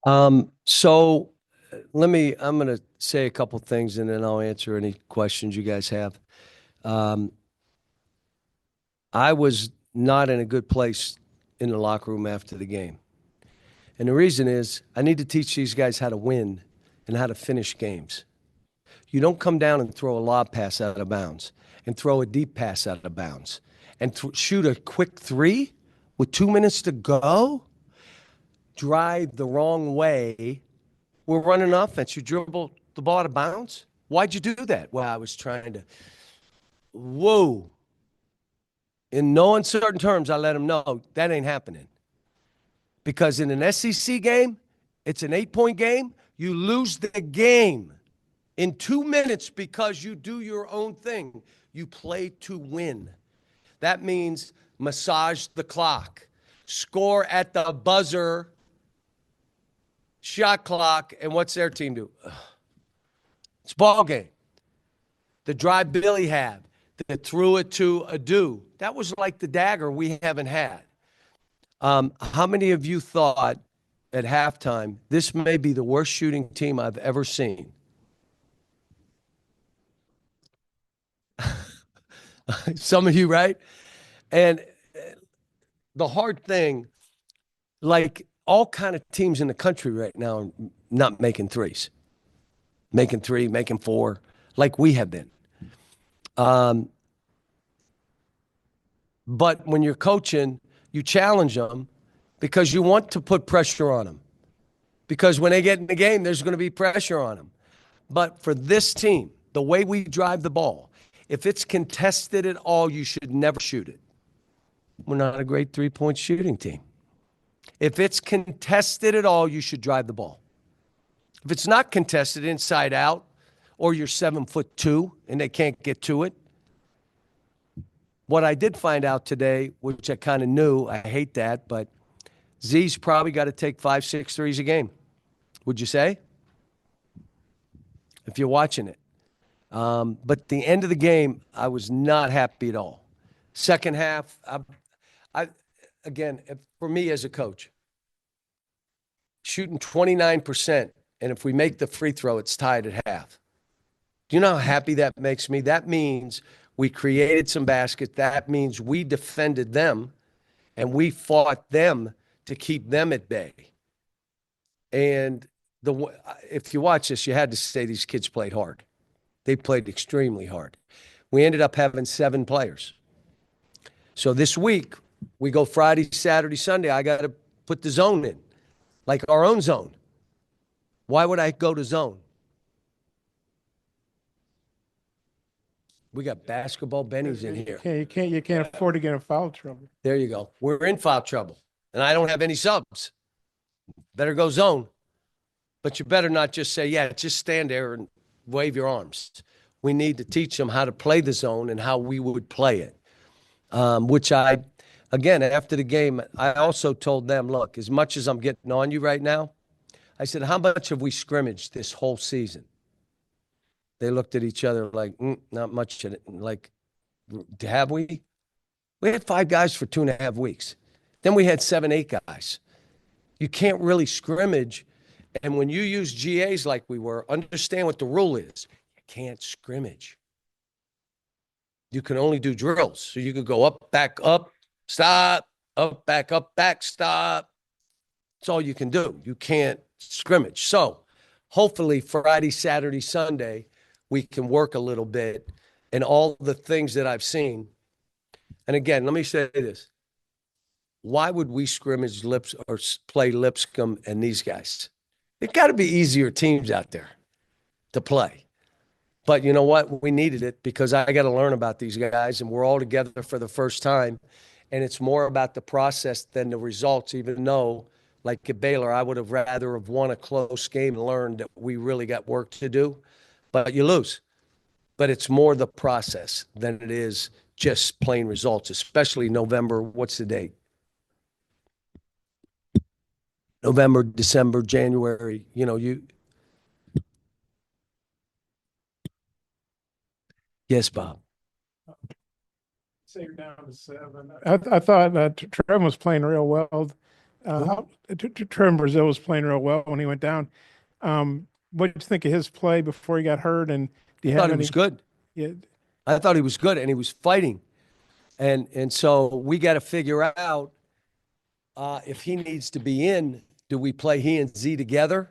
So I'm going to say a couple things and then I'll answer any questions you guys have. Um, I was not in a good place in the locker room after the game. And the reason is I need to teach these guys how to win and how to finish games. You don't come down and throw a lob pass out of bounds and throw a deep pass out of bounds and shoot a quick three with 2 minutes to go, drive the wrong way. We're running offense. You dribble the ball out of bounds. Why'd you do that? Well, I was trying to. Whoa. In no uncertain terms, I let him know that ain't happening. Because in an SEC game, it's an 8-point game. You lose the game in 2 minutes because you do your own thing. You play to win. That means massage the clock, score at the buzzer, shot clock, and what's their team do? It's ball game. The drive Billy had that threw it to Adu. That was like the dagger we haven't had. How many of you thought at halftime, this may be the worst shooting team I've ever seen? Some of you, right? And the hard thing, like all kind of teams in the country right now are not making threes, making three, making four, like we have been. But when you're coaching, you challenge them because you want to put pressure on them. Because when they get in the game, there's going to be pressure on them. But for this team, the way we drive the ball, if it's contested at all, you should never shoot it. We're not a great three-point shooting team. If it's contested at all, you should drive the ball. If it's not contested inside out, or you're 7'2" and they can't get to it. What I did find out today, which I kind of knew, I hate that, but Z's probably got to take 5, 6 threes a game. Would you say? If you're watching it. But at the end of the game, I was not happy at all. Second half, again, for me as a coach, shooting 29%, and if we make the free throw, it's tied at half. Do you know how happy that makes me? That means we created some baskets. That means we defended them, and we fought them to keep them at bay. And if you watch this, you had to say these kids played hard. They played extremely hard. We ended up having 7 players. So this week, we go Friday, Saturday, Sunday. I got to put the zone in, like our own zone. Why would I go to zone? We got basketball bennies in here. You can't afford to get in foul trouble. There you go. We're in foul trouble, and I don't have any subs. Better go zone. But you better not just say, yeah, just stand there and wave your arms. We need to teach them how to play the zone and how we would play it, which again, after the game, I also told them, look, as much as I'm getting on you right now, I said, how much have we scrimmaged this whole season? They looked at each other like, not much. Like, have we? We had 5 guys for 2.5 weeks. Then we had 7, 8 guys. You can't really scrimmage. And when you use GAs like we were, understand what the rule is. You can't scrimmage. You can only do drills. So you could go up, stop, back, stop. That's all you can do. You can't scrimmage. So hopefully Friday, Saturday, Sunday, we can work a little bit and all the things that I've seen. And again, let me say this. Why would we scrimmage Lips or play Lipscomb and these guys? It got to be easier teams out there to play. But you know what? We needed it because I got to learn about these guys, and we're all together for the first time. And it's more about the process than the results, even though, like at Baylor, I would have rather have won a close game and learned that we really got work to do. But you lose. But it's more the process than it is just plain results, especially November. What's the date? November, December, January, yes, Bob. Say you're down to 7. I thought Trevor was playing real well Trevor Brazil was playing real well when he went down. What did you think of his play before he got hurt? And do you I thought have he any? was good. Yeah, I thought he was good, and he was fighting. And so we got to figure out if he needs to be in, do we play he and Z together?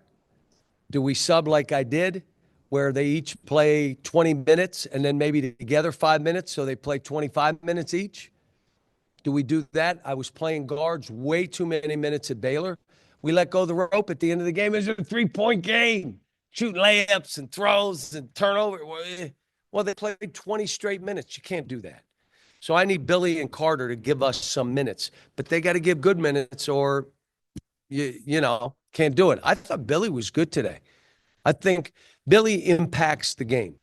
Do we sub like I did, where they each play 20 minutes and then maybe together 5 minutes, so they play 25 minutes each? Do we do that? I was playing guards way too many minutes at Baylor. We let go of the rope at the end of the game. It was a 3-point game, shooting layups and throws and turnover. Well, they played 20 straight minutes. You can't do that. So I need Billy and Carter to give us some minutes, but they got to give good minutes or you can't do it. I thought Billy was good today. I think Billy impacts the game.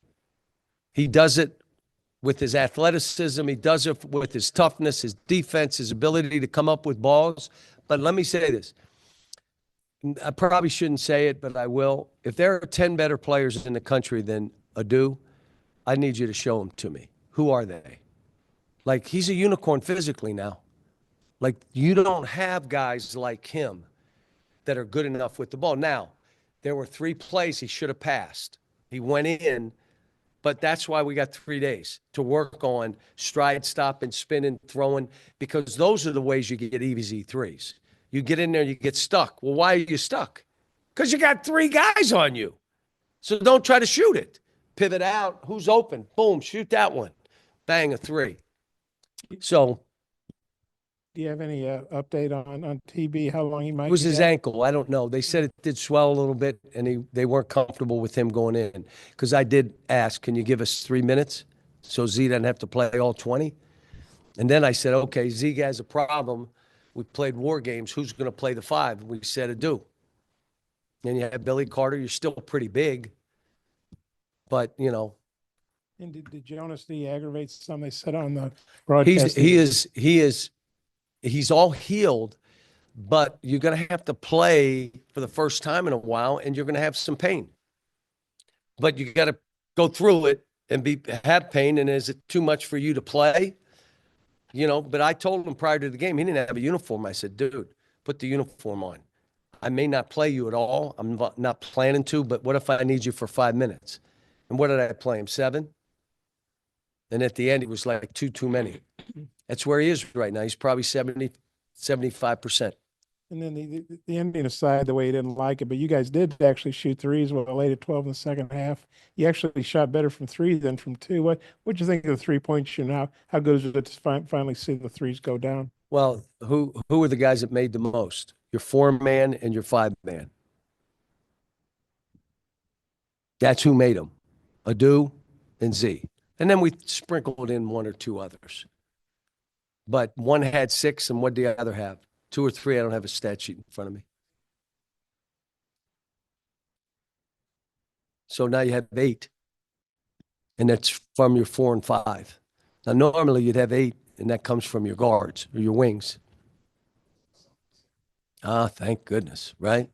He does it with his athleticism. He does it with his toughness, his defense, his ability to come up with balls. But let me say this. I probably shouldn't say it, but I will. If there are 10 better players in the country than Adu, I need you to show them to me. Who are they? Like, he's a unicorn physically now. Like, you don't have guys like him that are good enough with the ball. Now, there were 3 plays he should have passed. He went in, but that's why we got 3 days to work on stride, stop, and spinning, throwing, because those are the ways you get easy threes. You get in there, you get stuck. Well, why are you stuck? Because you got 3 guys on you. So don't try to shoot it. Pivot out. Who's open? Boom, shoot that one. Bang, a 3. So do you have any update on TB? How long he might? it was be his out? ankle. I don't know. They said it did swell a little bit, and they weren't comfortable with him going in. Because I did ask, can you give us 3 minutes so Z doesn't have to play all 20? And then I said, okay, Z has a problem. We played war games. Who's going to play the 5? And we said Adu. And you have Billy Carter. You're still pretty big. But, And did Jonas D aggravate some? They said on the broadcast. he's all healed, but you're going to have to play for the first time in a while, and you're going to have some pain. But you got to go through it and have pain. And is it too much for you to play? But I told him prior to the game, he didn't have a uniform. I said, dude, put the uniform on. I may not play you at all. I'm not planning to, but what if I need you for 5 minutes? And what did I play him? 7? And at the end, he was like too many. That's where he is right now. He's probably 75%. And then the ending aside, the way he didn't like it, but you guys did actually shoot threes late at 12 in the second half. You actually shot better from 3 than from 2. What'd you think of the 3-point shooting? How good is it to finally see the threes go down? Well, who are the guys that made the most? Your 4-man and your 5-man. That's who made them. Adu and Z. And then we sprinkled in 1 or 2 others. But one had 6, and what did the other have? 2 or 3. I don't have a stat sheet in front of me. So now you have 8. And that's from your 4 and 5. Now, normally you'd have 8, and that comes from your guards or your wings. Thank goodness, right?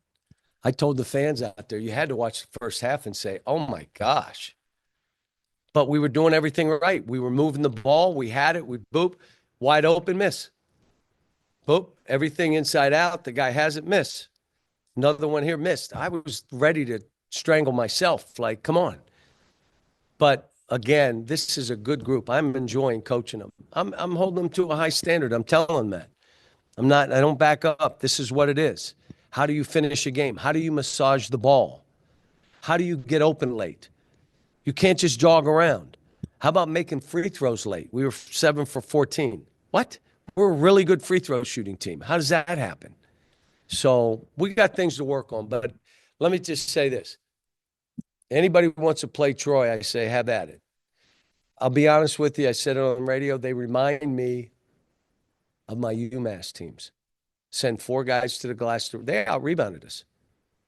I told the fans out there, you had to watch the first half and say, oh my gosh. But we were doing everything right. We were moving the ball. We had it. We boop, wide open, miss. Boop, everything inside out. The guy has it, miss. Another one here, missed. I was ready to strangle myself. Like, come on. But again, this is a good group. I'm enjoying coaching them. I'm holding them to a high standard. I'm telling them that. I don't back up. This is what it is. How do you finish a game? How do you massage the ball? How do you get open late? You can't just jog around. How about making free throws late? We were 7 for 14. What? We're a really good free throw shooting team. How does that happen? So we got things to work on. But let me just say this. Anybody who wants to play Troy, I say, have at it. I'll be honest with you. I said it on the radio. They remind me of my UMass teams. Send 4 guys to the glass. They out-rebounded us.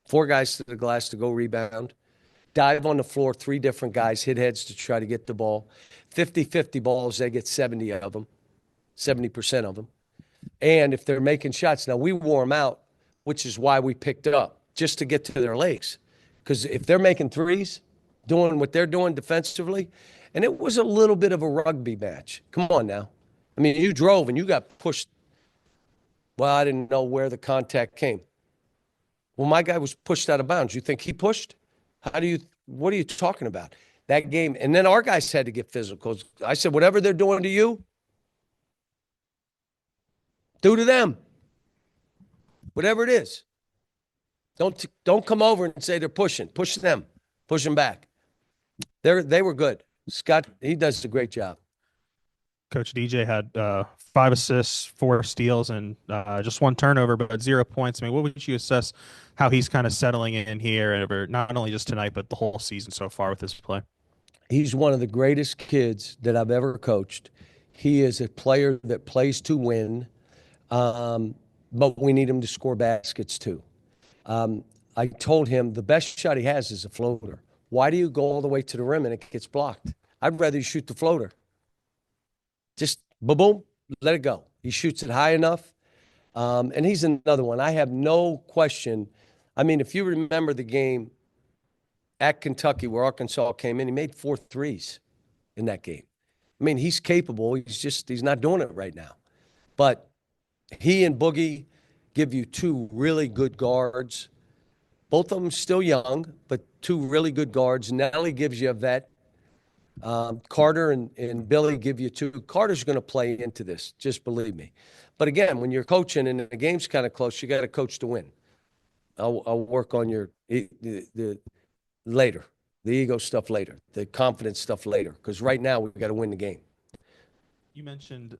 4 guys to the glass to go rebound. Dive on the floor, 3 different guys, hit heads to try to get the ball. 50-50 balls, they get 70 of them, 70% of them. And if they're making shots, now we wore them out, which is why we picked up, just to get to their legs. Because if they're making threes, doing what they're doing defensively, and it was a little bit of a rugby match. Come on now. I mean, you drove and you got pushed Well, I didn't know where the contact came. Well, my guy was pushed out of bounds. You think he pushed? What are you talking about? That game. And then our guys had to get physical. I said, whatever they're doing to you, do to them. Whatever it is. Don't come over and say they're pushing. Push them. Push them back. They were good. Scott, he does a great job. Coach DJ had 5 assists, 4 steals, and just 1 turnover, but 0 points. I mean, what would you assess how he's kind of settling in here, and not only just tonight, but the whole season so far with his play? He's one of the greatest kids that I've ever coached. He is a player that plays to win, but we need him to score baskets too. I told him the best shot he has is a floater. Why do you go all the way to the rim and it gets blocked? I'd rather you shoot the floater. Just boom, boom, let it go. He shoots it high enough. And he's another one. I have no question. I mean, if you remember the game at Kentucky where Arkansas came in, he made 4 threes in that game. I mean, he's capable. He's not doing it right now. But he and Boogie give you 2 really good guards. Both of them still young, but 2 really good guards. Nelly gives you a vet. Carter and Billy give you 2. Carter's going to play into this, just believe me. But again, when you're coaching and the game's kind of close, you got to coach to win. I'll work on the later, the ego stuff later, the confidence stuff later, because right now we've got to win the game. You mentioned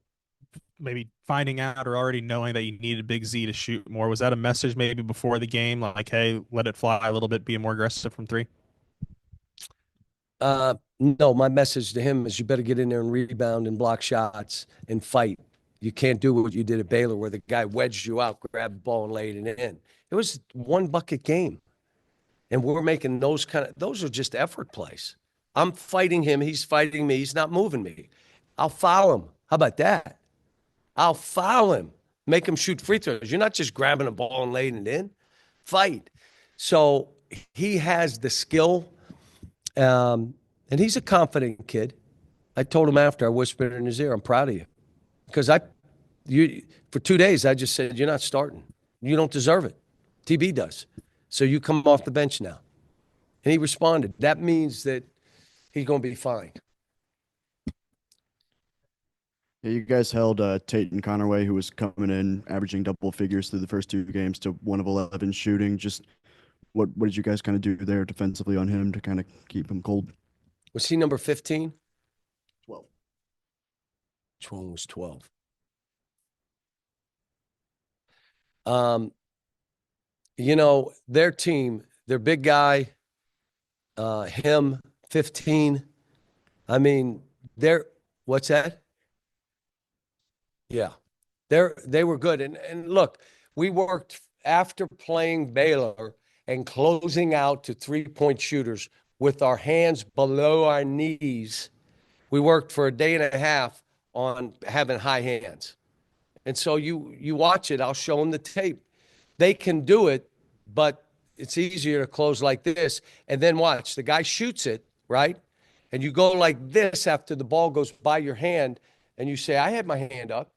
maybe finding out or already knowing that you needed Big Z to shoot more. Was that a message maybe before the game, like, hey, let it fly a little bit, be more aggressive from 3? No, my message to him is you better get in there and rebound and block shots and fight. You can't do what you did at Baylor where the guy wedged you out, grabbed the ball, and laid it in. It was 1 bucket game. And we're making those are just effort plays. I'm fighting him. He's fighting me. He's not moving me. I'll foul him. How about that? I'll foul him. Make him shoot free throws. You're not just grabbing a ball and laying it in. Fight. So he has the skill. And he's a confident kid. I told him after, I whispered in his ear, I'm proud of you. Because for 2 days, I just said, you're not starting. You don't deserve it. TB does. So you come off the bench now. And he responded. That means that he's going to be fine. Yeah, you guys held Tate Connerway, who was coming in, averaging double figures through the first 2 games, to 1 of 11 shooting. Just what did you guys kind of do there defensively on him to kind of keep him cold? Was he number 15? 12. Which one was 12? Their team, their big guy, him, 15. I mean, what's that? Yeah. They were good. And look, we worked after playing Baylor and closing out to 3-point shooters with our hands below our knees. We worked for a day and a half on having high hands. And so you watch it, I'll show them the tape. They can do it, but it's easier to close like this. And then watch, the guy shoots it, right? And you go like this after the ball goes by your hand, and you say, I had my hand up.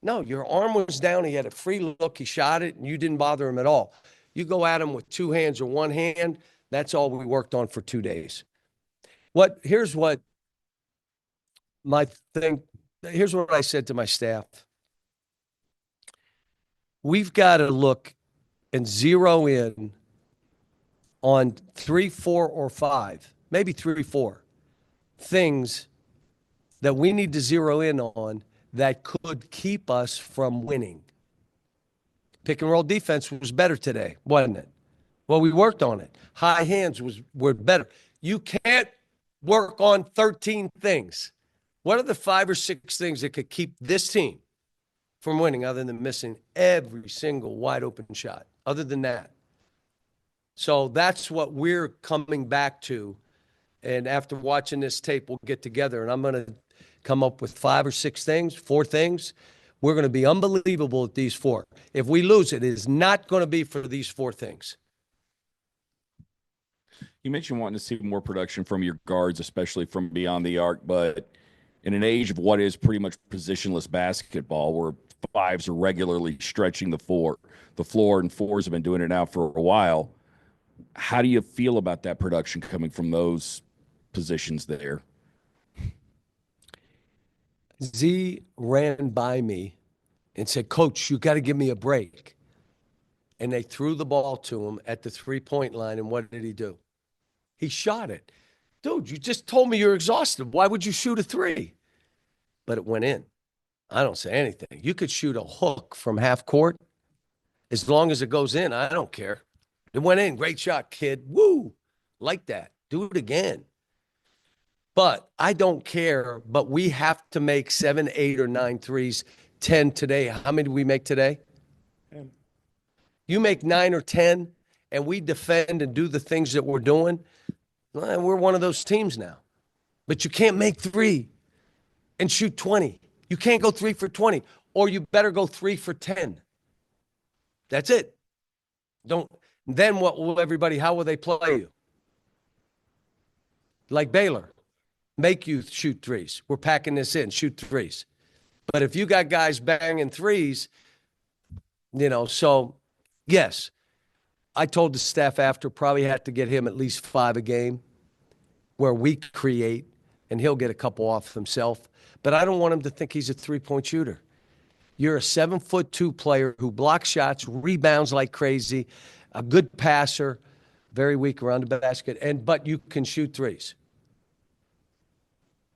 No, your arm was down. He had a free look. He shot it, and you didn't bother him at all. You go at him with 2 hands or 1 hand. That's all we worked on for 2 days. Here's what I said to my staff. We've got to look and zero in on 3, 4, or 5, maybe 3, 4 things that we need to zero in on that could keep us from winning. Pick and roll defense was better today, wasn't it? Well, we worked on it. High hands were better. You can't work on 13 things. What are the 5 or 6 things that could keep this team from winning other than missing every single wide open shot? Other than that. So that's what we're coming back to. And after watching this tape, we'll get together and I'm going to come up with 5 or 6 things, 4 things. We're going to be unbelievable at these 4. If we lose it is not going to be for these 4 things. You mentioned wanting to see more production from your guards, especially from beyond the arc, but in an age of what is pretty much positionless basketball, where fives are regularly stretching the floor, and fours have been doing it now for a while. How do you feel about that production coming from those positions there? Z ran by me and said, Coach, you got to give me a break. And they threw the ball to him at the 3-point line. And what did he do? He shot it. Dude, you just told me you're exhausted. Why would you shoot a three? But it went in. I don't say anything. You could shoot a hook from half court. As long as it goes in, I don't care. It went in. Great shot, kid. Woo. Like that. Do it again. But I don't care. But we have to make 7, 8, or 9 threes, 10 today. How many do we make today? 10. You make 9 or 10, and we defend and do the things that we're doing, we're one of those teams now. But you can't make 3 and shoot 20. You can't go 3 for 20, or you better go 3 for 10. That's it. Then what will everybody, how will they play you? Like Baylor, make you shoot threes. We're packing this in, shoot threes. But if you got guys banging threes, so yes, I told the staff after probably had to get him at least 5 a game where we create, and he'll get a couple off himself. But I don't want him to think he's a 3-point shooter. You're a 7'2" player who blocks shots, rebounds like crazy, a good passer, very weak around the basket, but you can shoot threes.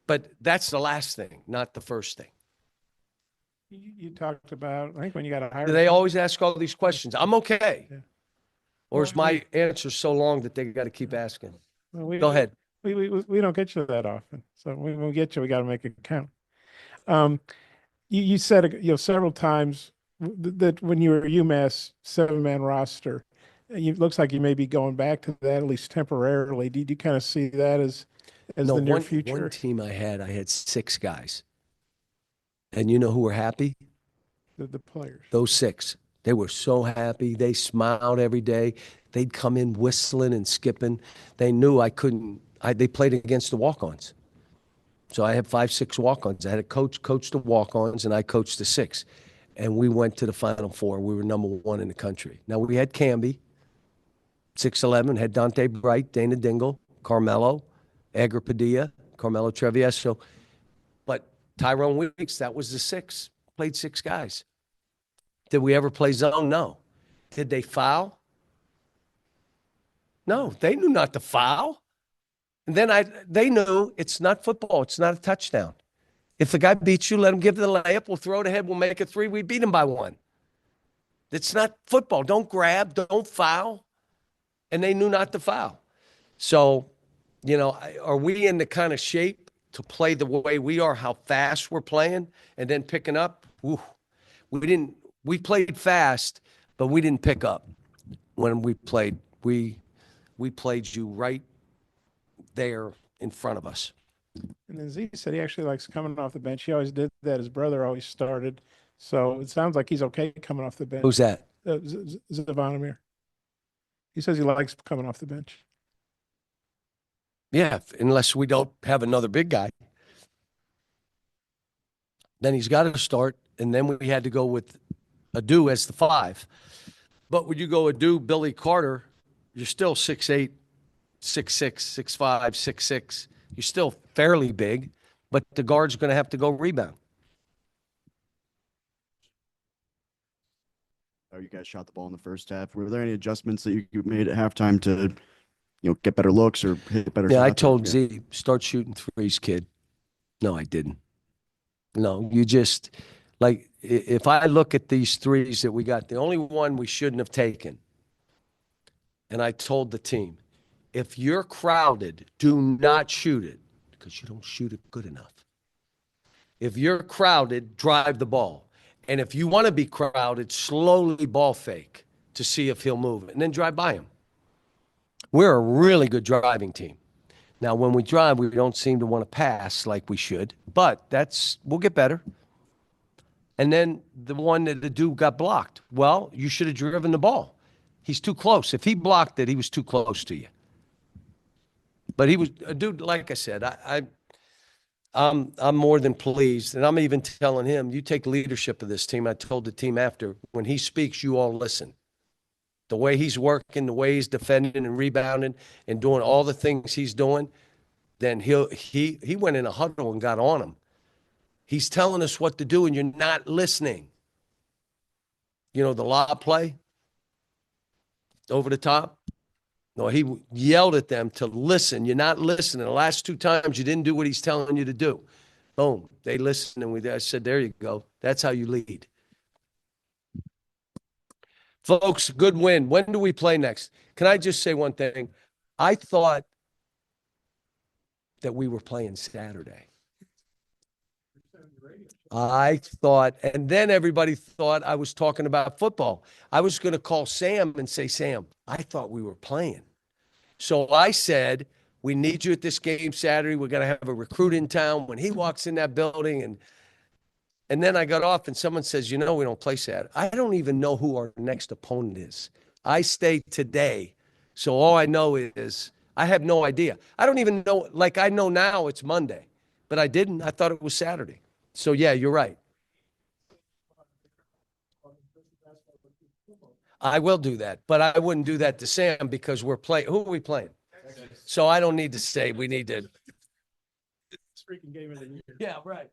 But that's the last thing, not the first thing. You talked about, I think when you got a higher. Do they always ask all these questions? I'm okay. Yeah. Or is my answer so long that they got to keep asking? Well, Go ahead. We don't get you that often. So when we get you, we got to make it count. You said several times that when you were UMass 7-man roster, it looks like you may be going back to that at least temporarily. Do you kind of see that as the near future? One team I had 6 guys. And you know who were happy? The players. Those 6. They were so happy. They smiled every day. They'd come in whistling and skipping. They knew I couldn't. They played against the walk-ons. So I had 5, 6 walk-ons. I had a coach the walk-ons, and I coached the 6. And we went to the Final Four. We were number 1 in the country. Now, we had Camby, 6'11", had Dante Bright, Dana Dingle, Carmelo, Edgar Padilla, Carmelo Travieso. But Tyrone Weeks, that was the 6. Played 6 guys. Did we ever play zone? No. Did they foul? No, they knew not to foul. And then they knew it's not football. It's not a touchdown. If the guy beats you, let him give the layup. We'll throw it ahead. We'll make it 3. We beat him by 1. It's not football. Don't grab. Don't foul. And they knew not to foul. So, are we in the kind of shape to play the way we are, how fast we're playing, and then picking up? Whew. We played fast, but we didn't pick up when we played. We played you right there in front of us. And then Z said he actually likes coming off the bench. He always did that. His brother always started. So it sounds like he's okay coming off the bench. Who's that? Zvonimir. He says he likes coming off the bench. Yeah, unless we don't have another big guy. Then he's got to start, and then we had to go with Adu as the 5. But when you go Adu, Billy Carter, you're still 6'8", 6'6", 6'5", 6'6". You're still fairly big, but the guard's going to have to go rebound. Oh, you guys shot the ball in the first half. Were there any adjustments that you made at halftime to, get better looks or hit better Yeah, I shots? told Z, start shooting threes, kid. No, I didn't. No, you just, if I look at these threes that we got, the only one we shouldn't have taken, and I told the team, if you're crowded, do not shoot it because you don't shoot it good enough. If you're crowded, drive the ball. And if you want to be crowded, slowly ball fake to see if he'll move and then drive by him. We're a really good driving team. Now, when we drive, we don't seem to want to pass like we should, but we'll get better. And then the one that the dude got blocked. Well, you should have driven the ball. He's too close. If he blocked it, he was too close to you. But he was a dude, like I said, I'm more than pleased. And I'm even telling him, you take leadership of this team. I told the team after, when he speaks, you all listen. The way he's working, the way he's defending and rebounding and doing all the things he's doing, then he went in a huddle and got on him. He's telling us what to do, and you're not listening. You know, the lob play over the top. No, he yelled at them to listen. You're not listening. The last 2 times you didn't do what he's telling you to do. Boom. They listened, and I said, there you go. That's how you lead. Folks, good win. When do we play next? Can I just say one thing? I thought that we were playing Saturday. I thought, and then everybody thought I was talking about football. I was going to call Sam and say, Sam, I thought we were playing. So I said, we need you at this game Saturday. We're going to have a recruit in town. When he walks in that building, and then I got off and someone says, you know, we don't play Saturday. I don't even know who our next opponent is. I stay today. So all I know is I have no idea. I don't even know, like I know now it's Monday, but I didn't. I thought it was Saturday. So yeah, you're right. I will do that, but I wouldn't do that to Sam because we're playing. Who are we playing? So I don't need to say we need to. It's freaking game of the year. Yeah, right.